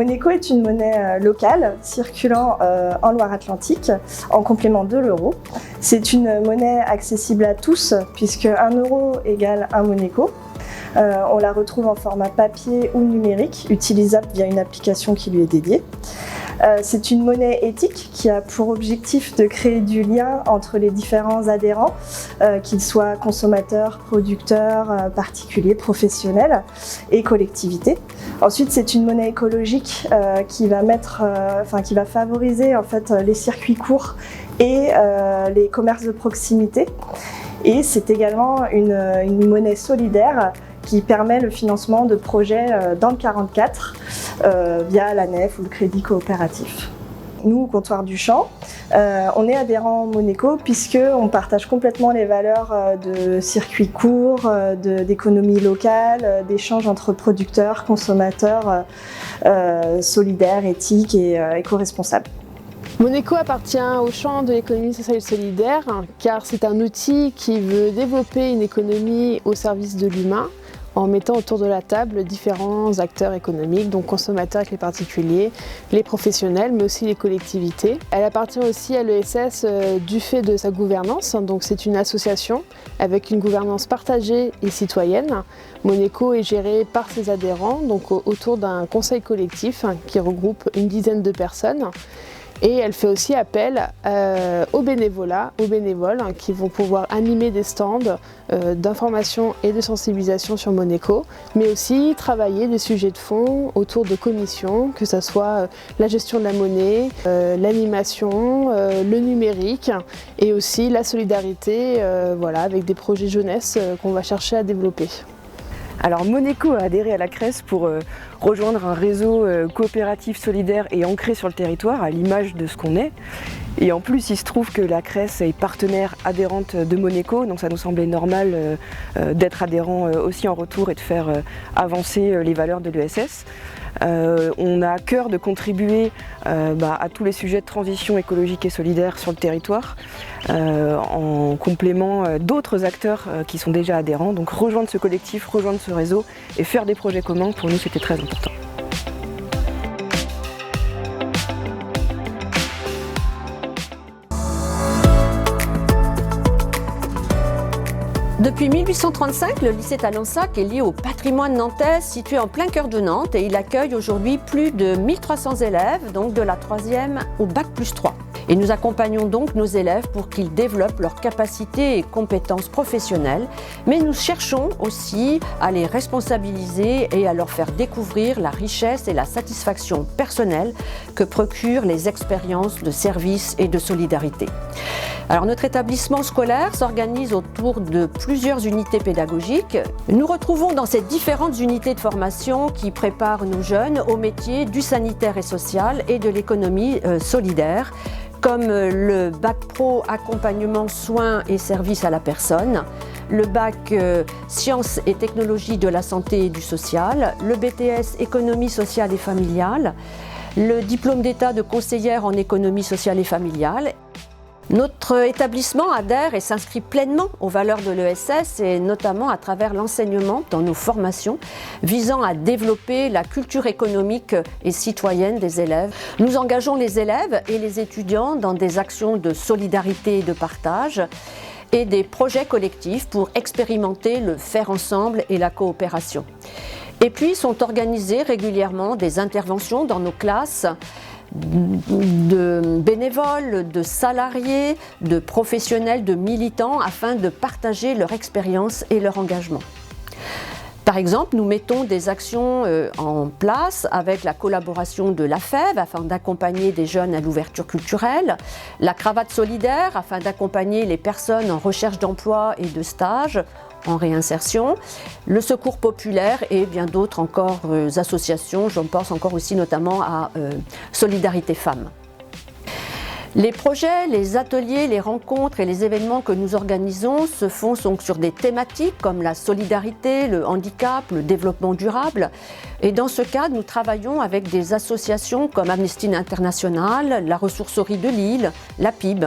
Moneco est une monnaie locale circulant en Loire-Atlantique en complément de l'euro. C'est une monnaie accessible à tous puisque 1 euro égale 1 Moneco. On la retrouve en format papier ou numérique, utilisable via une application qui lui est dédiée. C'est une monnaie éthique qui a pour objectif de créer du lien entre les différents adhérents, qu'ils soient consommateurs, producteurs, particuliers, professionnels et collectivités. Ensuite, c'est une monnaie écologique qui va favoriser en fait les circuits courts et les commerces de proximité. Et c'est également une monnaie solidaire qui permet le financement de projets dans le 44 via la nef ou le crédit coopératif. Nous, au comptoir du Champ, on est adhérent Moneco puisqu'on partage complètement les valeurs de circuits courts, d'économie locale, d'échanges entre producteurs, consommateurs, solidaires, éthiques et éco-responsables. Moneco appartient au champ de l'économie sociale et solidaire car c'est un outil qui veut développer une économie au service de l'humain en mettant autour de la table différents acteurs économiques, donc consommateurs avec les particuliers, les professionnels, mais aussi les collectivités. Elle appartient aussi à l'ESS du fait de sa gouvernance, donc c'est une association avec une gouvernance partagée et citoyenne. Moneco est gérée par ses adhérents, donc autour d'un conseil collectif qui regroupe une dizaine de personnes. Et elle fait aussi appel aux bénévoles qui vont pouvoir animer des stands d'information et de sensibilisation sur Moneco, mais aussi travailler des sujets de fond autour de commissions, que ce soit la gestion de la monnaie, l'animation, le numérique et aussi la solidarité avec des projets jeunesse qu'on va chercher à développer. Alors Moneco a adhéré à la CRES pour rejoindre un réseau coopératif solidaire et ancré sur le territoire, à l'image de ce qu'on est. Et en plus, il se trouve que la CRES est partenaire adhérente de Moneco, donc ça nous semblait normal d'être adhérent aussi en retour et de faire avancer les valeurs de l'ESS. On a à cœur de contribuer à tous les sujets de transition écologique et solidaire sur le territoire en complément d'autres acteurs qui sont déjà adhérents. Donc rejoindre ce collectif, rejoindre ce réseau et faire des projets communs, pour nous c'était très important. Depuis 1835, le lycée Talensac est lié au patrimoine nantais situé en plein cœur de Nantes et il accueille aujourd'hui plus de 1300 élèves, donc de la 3e au Bac+3. Et nous accompagnons donc nos élèves pour qu'ils développent leurs capacités et compétences professionnelles, mais nous cherchons aussi à les responsabiliser et à leur faire découvrir la richesse et la satisfaction personnelle que procurent les expériences de service et de solidarité. Alors notre établissement scolaire s'organise autour de plusieurs unités pédagogiques. Nous retrouvons dans ces différentes unités de formation qui préparent nos jeunes au métier du sanitaire et social et de l'économie solidaire, comme le bac pro accompagnement soins et services à la personne, le bac sciences et technologies de la santé et du social, le BTS économie sociale et familiale, le diplôme d'état de conseillère en économie sociale et familiale. Notre établissement adhère et s'inscrit pleinement aux valeurs de l'ESS et notamment à travers l'enseignement dans nos formations visant à développer la culture économique et citoyenne des élèves. Nous engageons les élèves et les étudiants dans des actions de solidarité et de partage et des projets collectifs pour expérimenter le faire ensemble et la coopération. Et puis sont organisées régulièrement des interventions dans nos classes de bénévoles, de salariés, de professionnels, de militants afin de partager leur expérience et leur engagement. Par exemple, nous mettons des actions en place avec la collaboration de l'AFEV afin d'accompagner des jeunes à l'ouverture culturelle, la cravate solidaire afin d'accompagner les personnes en recherche d'emploi et de stage, en réinsertion, le Secours populaire et bien d'autres encore associations, j'en pense encore aussi notamment à Solidarité Femmes. Les projets, les ateliers, les rencontres et les événements que nous organisons se font donc sur des thématiques comme la solidarité, le handicap, le développement durable. Et dans ce cadre, nous travaillons avec des associations comme Amnesty International, la Ressourcerie de Lille, la PIB.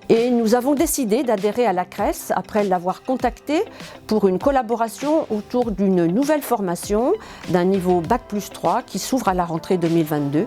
Et nous avons décidé d'adhérer à la CRES après l'avoir contactée pour une collaboration autour d'une nouvelle formation d'un niveau Bac+3 qui s'ouvre à la rentrée 2022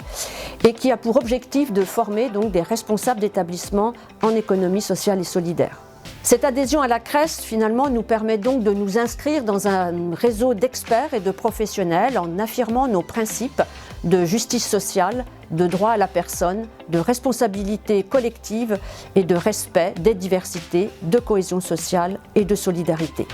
et qui a pour objectif de former donc des responsables d'établissements en économie sociale et solidaire. Cette adhésion à la CRES, finalement, nous permet donc de nous inscrire dans un réseau d'experts et de professionnels en affirmant nos principes de justice sociale, de droit à la personne, de responsabilité collective et de respect des diversités, de cohésion sociale et de solidarité.